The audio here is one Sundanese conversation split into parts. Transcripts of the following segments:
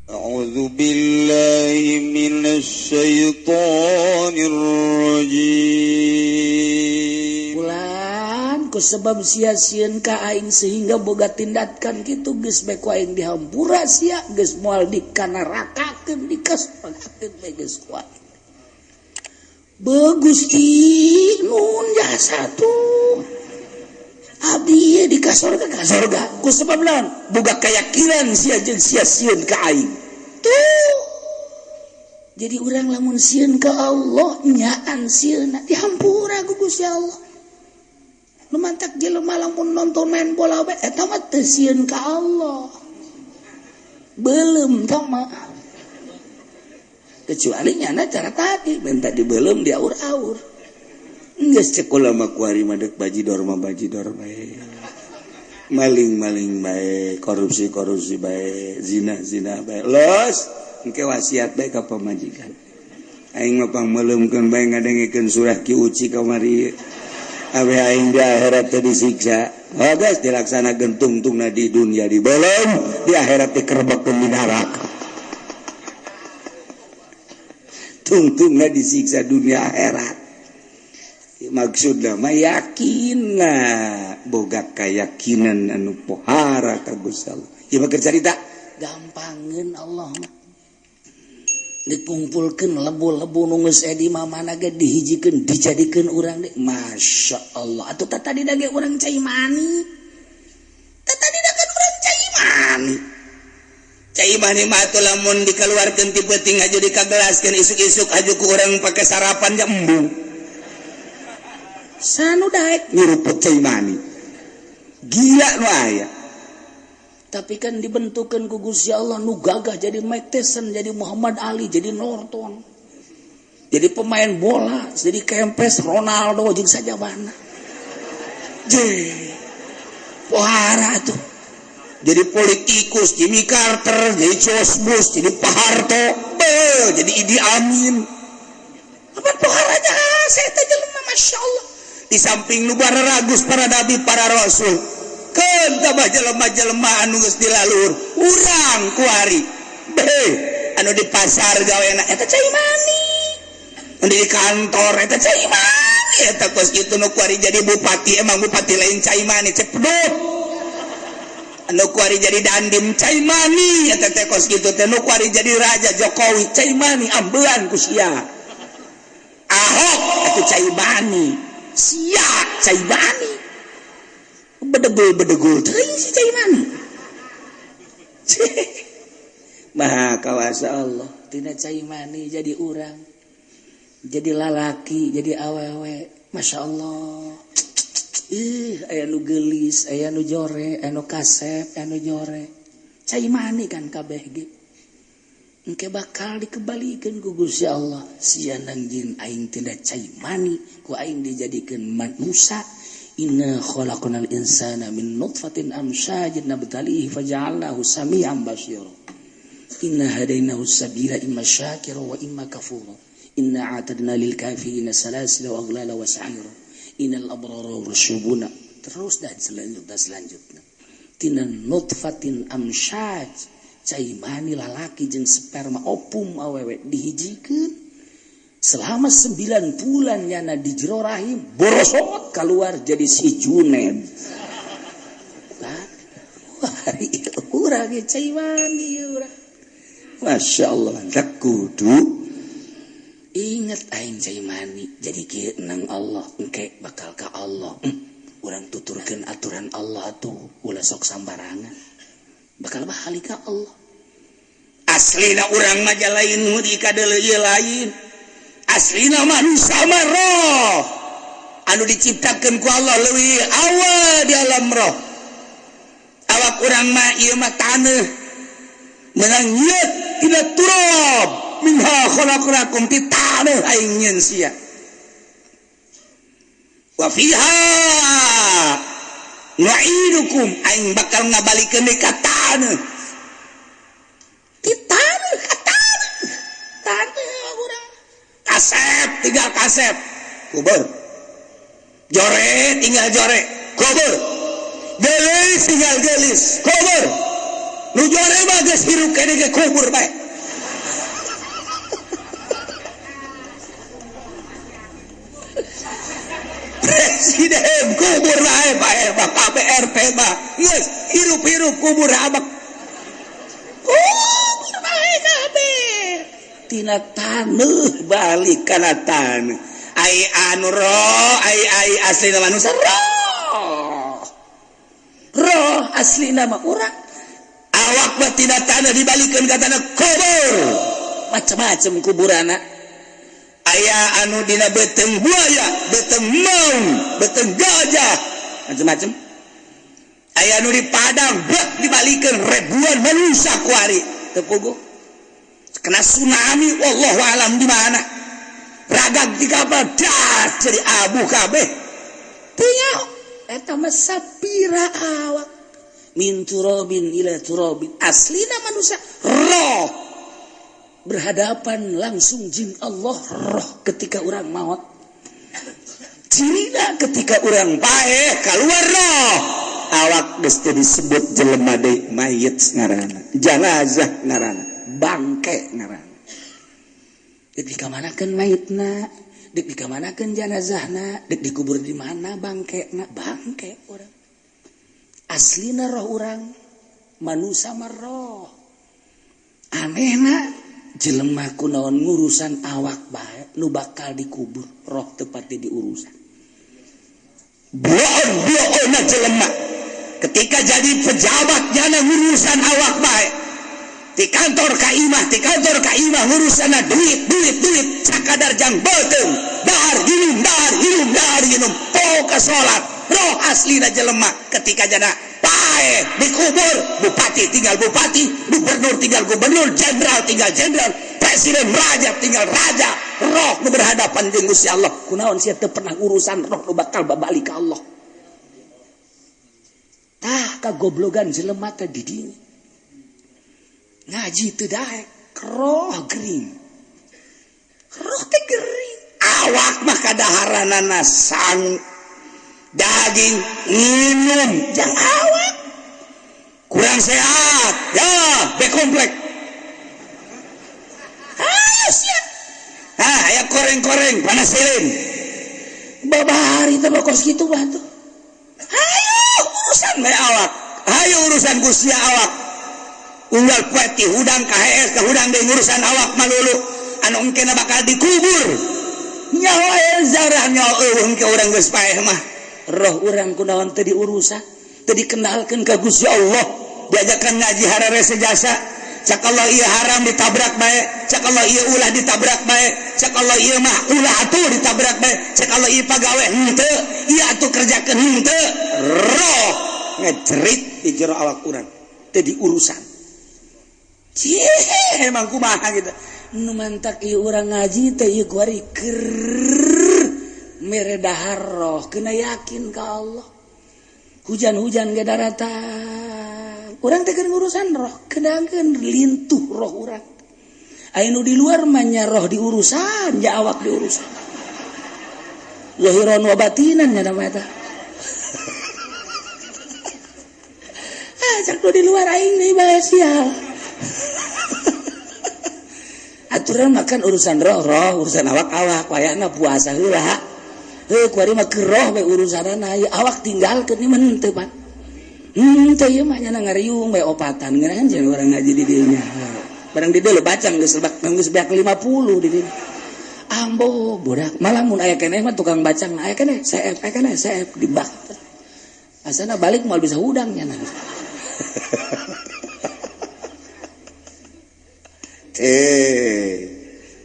A'udzu billahi minasy syaithanir rajim. Ulan ku sebab sia-sieun ka aing sehingga boga tindakan kitu geus bae ku aing dihampura sia geus moal dikanarakakeun dikasepakakeun bae geus ku aing. Gusti nun jasa tuh abdi di kasorga ku sebab naon boga keyakinan sia jeung sia-sieun ka aing tuh jadi urang lamun sieun ka Allah nyaan sieunna dihampura ku Gusti Allah lumantak jelema lamun nonton main bola bae eta mah teu sieun ka Allah belum tong mah kecuali nyana cara tadi minta dibelum diaur-aur geus cek ulama kuari madek bajidor bae maling bae korupsi bae zina bae los engke wasiat bae ka pamajikan aing mah pangmeuleumkeun bae ngadengikeun surah Ki Uci kamari awe aing di akhirat teh disiksa geus dilaksanakeun tungtungna di dunia dibelum di akhirat teh kerebekeun di neraka tungtungna disiksa dunia akhirat maksudna mah yakin boga kayakinan anu pohara ka Gusti Allah. Ieu mah carita gampangeun Allah mah. Dikumpulkeun lebu-lebu nu geus edi mamana ge dihijikeun dijadikeun urang de. Masyaallah. Atuh tadi dage urang cai mani. Tadi dage urang cai mani. Cai mani mah atuh lamun dikeluarkeun ti peuting aju dikagelaskeun isuk-isuk aju ku urang pake sarapan ja embung. Sanu daek nyeruput cai mani gila nu aya tapi kan dibentukeun ku Gusti Allah nu gagah jadi Mike Tyson jadi Muhammad Ali jadi Norton jadi pemain bola jadi kempes Ronaldo jeung sajabana pohara tuh jadi politikus Jimmy Carter jadi George Bush jadi Pak Harto jadi Idi Amin apa poharanya saya teh jelema masyaallah di samping nu bararagus para nabi para rasul keun tabah jelema-jelema anu geus dilalur urang kuari anu di pasar gaweana eta cai mani anu di kantor eta cai mani eta kos kitu nu kuari jadi bupati emang bupati lain cai mani cepdut anu kuari jadi dandim cai mani eta teh kos kitu teh nu kuari jadi raja Jokowi cai mani ambean ku sia Ahok atuh cai mani sia cai mani bedegul teuing si cai mani maha kawasa Allah tina cai mani jadi urang jadi lalaki jadi awewe Masya Allah aya nu geulis aya nu jore aya nu kasep aya nu jore cai mani kan kabeh ge engke bakal dikembalikeun ku Gusti Allah sian jin aing teh cai mani ku aing dijadikeun manusia inna khalaqnal insana min nutfatin amsyajin nabtalihi faja'alnahu samian basyira inna hadainahu sabila imma syakira wa imma kafura inna a'tadna lil kafirina salasila wa aghlala wa sa'ira innal abrara yushubuna terus dan selanjutnya tina nutfatin amsyaj cai mani lalaki jeung sperma opum awewe dihijikeun selama 9 bulan nyana di jero rahim borosot keluar jadi si Juned urang ge cai mani urang Masya Allah tak kudu inget aing cai mani jadi kieu nang Allah engke bakal ka Allah urang tuturkeun aturan Allah tuh ulah sok sambarangan bakal bahali ka Allah aslina urang mah lain hudi kadeuleul ieu lain aslina manusia mah roh anu diciptakeun ku Allah leuwih awal di alam roh awak urang mah ieu mah taneuh menang nyieut tina turab minha khalaqnakum ti taneuh aing nyieun sia wa fiha nu'idukum aing bakal ngabalikeun ka taneuh ti taneuh ka taneuh urang kasep tinggal kasep kubur jore tinggal jore kubur gelis tinggal gelis kubur nu tujuannya mah geus hirup kene ge kubur bae. Presiden kubur bae Bapak BRT mah. Yes, hirup-hirup kubur abak. Kubur bae kabeh. Tina taneuh balik kana taneuh. Ai anu roh, ai aslina manusia roh. Roh aslina mah urang. Awak mah tina taneuh dibalikeun ka taneuh kubur. Macam-macam kuburana. Aya anu dina beteng buaya, beteng maung, beteng gajah, macam-macam. Aya anu di Padang, bek dibalikeun ribuan manusia ku ari. Teu puguh. Kena tsunami, wallahu alam di mana. Ragag di kapal das jadi abu kabeh. Teu nyaho. Eta mah sapira awak. Min turabin ila turabin. Aslina manusia roh. Berhadapan langsung jin Allah roh ketika orang maut. Cirina ketika orang bae keluar roh. Awak geus teu disebut jelema deui mayit ngaranna. Jenazah ngaranna. Bangke ngaranna. Dek dikamanakeun mayitna, dek dikamanakeun jenazahna, dek dikubur di mana bangkena? Bangke urang. Aslina roh urang, manusia mah roh. Anehna jelema kunaon ngurusan awak bae nu bakal dikubur, roh teu pati diurusan. Boon-boonna jelema ketika jadi pejabat jana ngurusan awak bae. Di kantor ka imah ngurusana duit sakadar jang beuteung dahar hinum poka salat roh aslina jelema ketika jana pae dikubur bupati tinggal bupati, gubernur tinggal gubernur, jenderal tinggal jenderal, presiden raja tinggal raja, roh nu berhadapan jeung Gusti Allah. Kunaon sia teu pernah urusan roh nu bakal babalik ka Allah. Tah kagoblogan jelema teh di dieu. Ngaji teu daek, roh gering. Roh teh gering. Awak mah kadaharanana sang daging minum jang awak. Kurang sehat. Ya, be komplek. Sia. Aya koreng-koreng panasilin. Babahari teh kos kitu bah tuh. Hayu urusan bae awak. Hayu urusan Gusti awak. Unggal peti hudang KHS ka hudang deui ngurusan awak malulu anu engkena bakal dikubur nyawa zarah nyawa engke urang geus paeh mah roh urang kunaon teu diurusan teu dikenalkeun ka Gusti Allah diajakan ngaji harare sejasa cak Allah ieu haram ditabrak bae cak Allah ieu ulah ditabrak bae cak Allah ieu mah ulah atuh ditabrak bae cak Allah ieu pagawe henteu ieu atuh kerjakeun henteu roh ngecerit di jero awak urang teu diurusan. Cie, emang kumaha gitu. Nu mantak ieu urang ngaji teh ieu kuari keur mere dahar roh, kena yakin ka Allah. Hujan-hujan ge daratan. Urang teh keur ngurusan roh, kedangeun lintuh roh urang. Aya nu di luar mah nya roh diurusan, nya awak diurusan. Zahiran wa batinan nya nama eta. Cak di luar aing deui bae sial. Aturan makan urusan roh urusan awak wayahna puasa heula. Kuari mah keur roh bae urusanana ieu awak tinggalkeun ieu mah teu pan. Teu ieu mah nya ngariung bae opatan ngeunaheun jeung urang ngaji di dieu nya. Barang di dieu bacang geus beak 50 di dieu. Ambo budak malah mun aya keneh mah tukang bacang aya keneh CF di bak. Asana balik moal bisa hudang nya.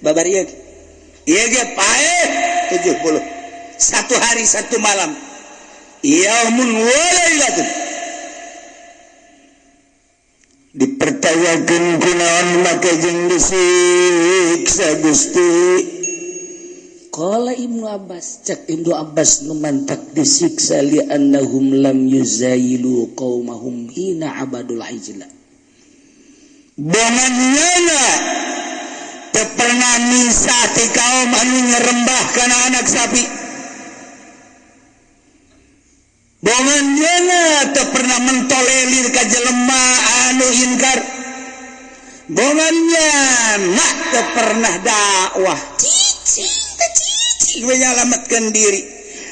Babar ieu ge pae 70 satu hari satu malam yaumun walailatun dipertayakeun kunaon make jeung disiksa Gusti. Qala Ibnu Abbas cek Ibnu Abbas nu mantak disiksa li annahum lam yuzailu qaumahum hina abadul hijla. Bongannyana teu pernah misa ti kaum anu nyerembah kana anak sapi. Bongannyana teu pernah mentolerir ka jelema anu inkar bongannya nak teu pernah dakwah cicing menyelamatkan diri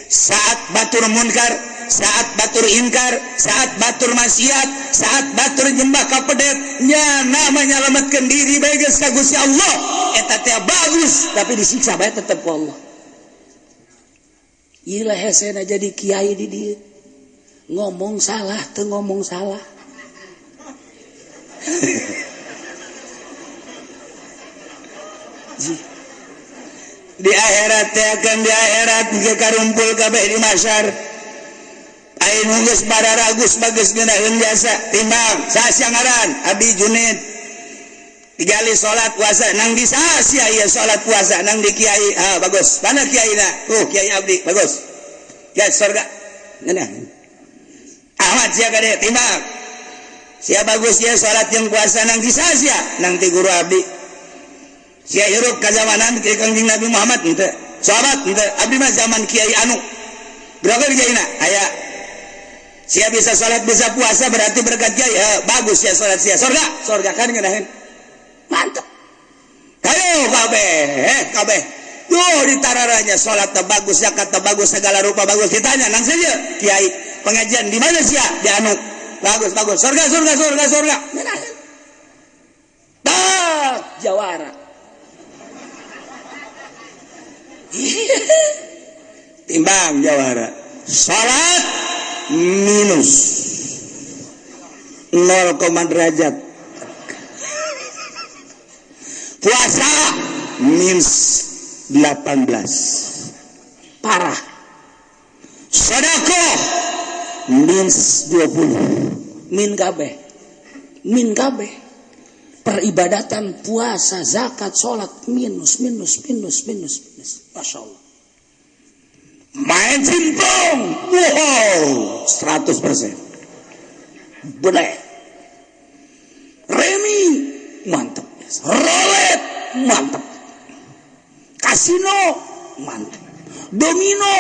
saat batur munkar, saat batur inkar, saat batur maksiat, saat batur nyembah ka pedet nya namanya menyelamatkan diri bae geus ka Gusti Allah eta teh bagus tapi disiksa bae tetep ku Allah. Ieu lah hesena jadi kiai di dieu ngomong salah teu ngomong salah. Di akhirat teh akan di akhirat ge karumpul kabeh di mahsyar. Aing nu geus bararagus bageus ngeunaheun jasa timbang saha ngaran Abdi Junid. Tigali salat puasa nang di saha sia ieu salat puasa nang di kiai. Bagus. Mana kiaina? Kiai Abdi bagus. Ya surga. Ngeunah. Ahmad sia gade timbang. Sia bagus sia salat jeung puasa nang di saha sia? Nang ti guru Abdi. Sia hirup ka zamanan Kangjeng Nabi Muhammad henteu. Sahabat henteu. Abdi mah zaman kiai anu. Berapa kiaina? Aya. Sia bisa salat bisa puasa berarti berkat kiai. Bagus sia salat sia. Surga, surga kan ngeunaheun. Mantap. Kayo kabeh. Duh ditararanya salat teh bagus, zakat teh bagus, segala rupa bagus. Ditanya nang saja kiai pengajian di mana sia? Di anu. Bagus. Surga. Ngeunaheun. Jawara. Timbang jawara salat minus 0, derajat puasa minus 18 parah sedekah minus 20 min kabeh peribadatan puasa zakat salat minus Masya Allah main simpong wow 100% bener remi mantap roulette mantap kasino mantap domino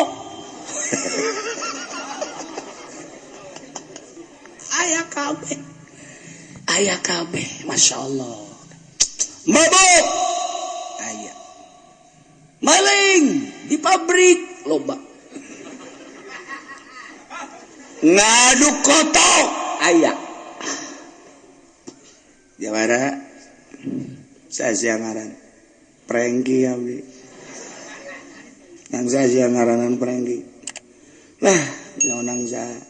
ayah kabeh Masya Allah mabuk ayah maling di pabrik loba ngaduk kotok ayah jawara saya ngaran prengki abdi nang saya ngaranan prengki lah nang saya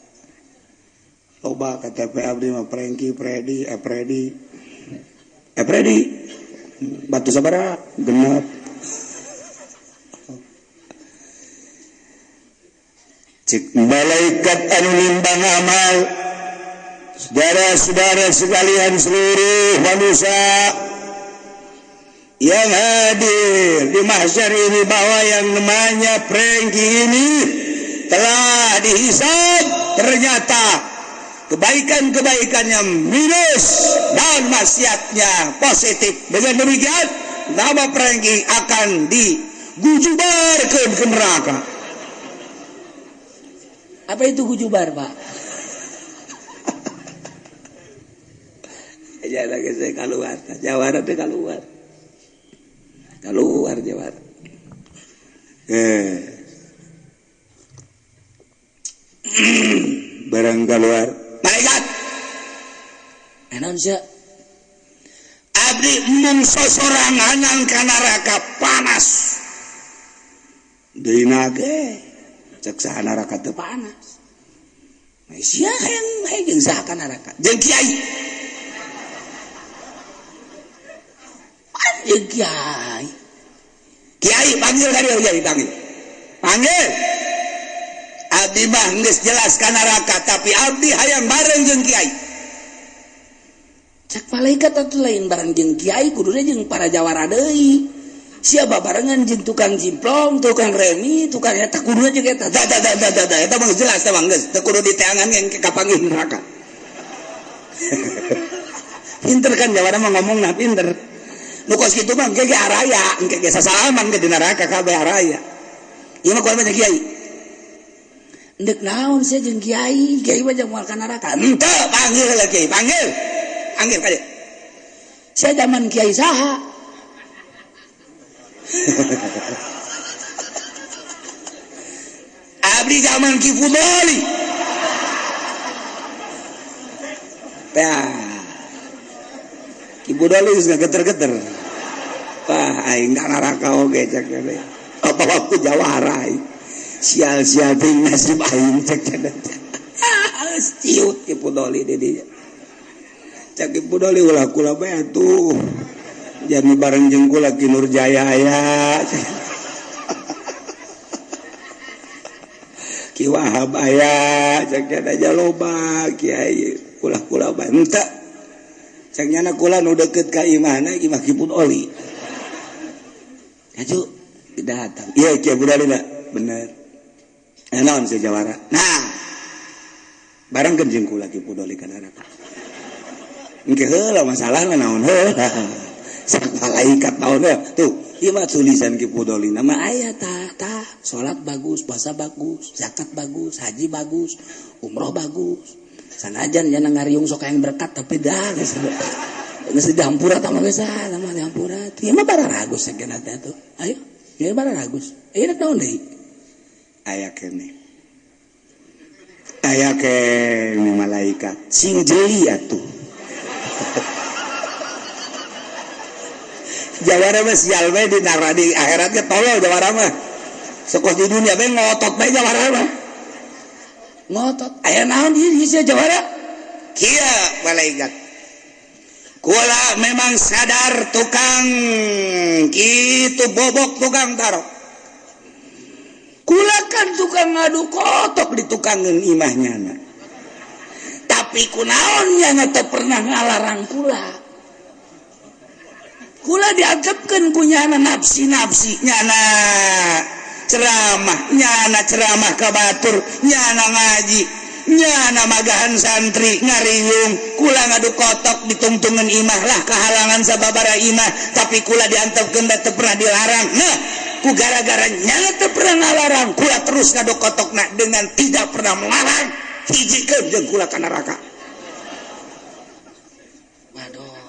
loba KTP abdi mah prengki Predi batu sabaraha genep cik malaikat anu nimbang amal saudara-saudara sekalian seluruh manusia yang hadir di mahsyar ini bahwa yang namanya prengki ini telah dihisab ternyata kebaikan-kebaikannya minus dan maksiatnya positif. Dengan demikian nama prengki akan digujubarkan ke neraka. Apa itu gujubar, Pak? Ya lagi saya keluar, jawara teh keluar jawara. Barang keluar, malaikat. Enon sia. Abdi mung sosorangan ka neraka panas. Deuna ge cek saha neraka teu panas. Sia hayang saha ka neraka. Jeung kiai. Anjeun kiai panggil ka dia panggil. Abdi mah geus jelas ka neraka tapi abdi hayang bareng jeung kiai. Cek malaikat atuh lain bareng jeung kiai kuduna jeung para jawara deui. Sia babarengan jeung tukang jimplong, tukang remi, tukang eta kuduna jeung eta. Da eta mah jelas teh geus teu kudu diteangan yang kapanggih neraka. Pinter kan jawara mah ngomongna pinter. Nu kos kitu mah ge araya, engke sasalaman ke di neraka kabeh araya. Ieu mah kumaha kiai? ndek naon saya jeung kiai mah jeung moal ka neraka henteu panggil lagi panggil kade saya zaman kiai saha abdi zaman Ki Fudoli Ki Fudoli geus geter-geter aing ka neraka oge cek teh apa waktu jawara sial-sial ting nasib aing cek ciut Ki Fudoli di dieu cek Ki Fudoli ulah kula bae atuh jadi bareng jeung kula Ki Nurjaya aya Ki Wahab aya cek aja loba kiai kula bae henteu cek nyana kula nu deukeut ka imahna imah Ki Fudoli aju datang iya Ki Fudoli bener naon si jawara nah bareng jeung kula Ki Fudoli ka neraka engke heula masalahna naon heula sak malaikat naon heula tuh ieu mah tulisan Ki Fudoli nama aya tah salat bagus puasa bagus zakat bagus haji bagus umroh bagus sanajan nya ngariung sok yang berkat tapi dah geus dihampura tah mah geus mah dihampura ieu mah bararagus sakeuna teh tuh ayo ieu bararagus ieu naon deui aya kene malaikat sing jeli atuh jawara mah sial bae di akhirat ge tolol jawara mah sokos di dunia bae ngotot bae jawara mah ngotot aya naon ieu sia jawara kieu malaikat kula memang sadar tukang kitu bobok tukang taro kula kan tukang ngadu kotok di tukangeun imahnya tapi kunaon nya teu pernah ngalarang kula dianggapkeun ku nyana nafsi nyana ceramah ka batur nyana ngaji nyana magahan santri ngariung kula ngadu kotok ditungtungan imah lah kehalangan sababara imah tapi kula diantepkeun teu pernah dilarang nah ku gara-gara nyana teu pernah ngalarang kula terus ngadu kotokna dengan tidak pernah melarang hijikeun jeung kula ka neraka waduh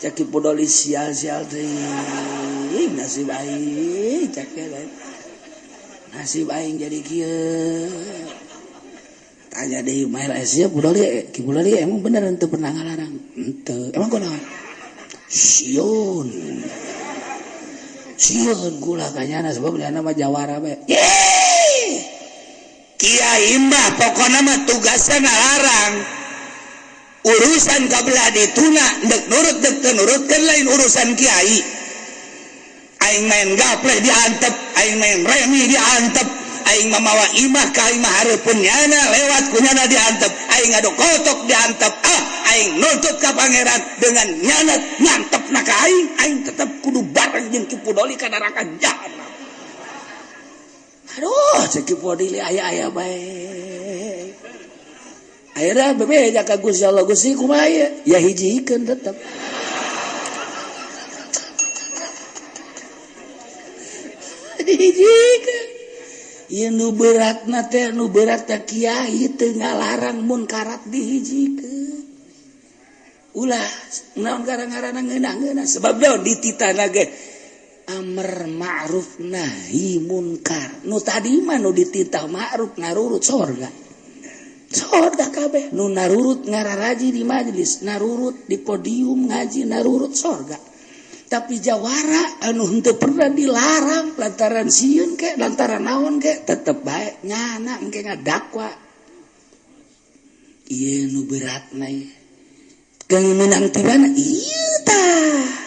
cek Ki Fudoli sial-sial teh nasib aing cek nasib aing jadi kieu tanya deui Mail Asia Ki Fudoli emang bener teu pernah ngalarang henteu emang kunaon sieun gula kanyana sebab dia nama jawara bae kiai mah pokona mah tugasna ngalarang urusan kabelah dituna dek nurut dek teu nurutkeun lain urusan kiai aing main gapleh diantep aing main remi diantep aing mamawa imah ka imah hareupeun nyana lewat kunyana diantep aing adu kotok diantep aing nuntut ka pangeran dengan nyana nyantepna ka aing tetep kudu bareng jeung Ki Fudoli ka neraka jahanam aduh cek Ki Fudoli aya bae akhirnya bebe jaka Gusti Allah Gusti kumaha ya hijikeun tetep dihijikeun ieu nu beratna teh nu berat teh kiai teu ngalarang munkarat dihijikeun ulah naon gara-garana ngeunah-ngeunah sebab daun dititana ge amr ma'ruf nahi munkar nu tadi mah nu dititah ma'ruf narurut sorga kabeh nu narurut ngararaji di majelis narurut di podium ngaji narurut sorga tapi jawara anu henteu pernah dilarang lantaran sieun ke lantaran naon ke tetep bae nyana engke ngadakwa ieu nu beratna ieu kang menang tibana ieu tah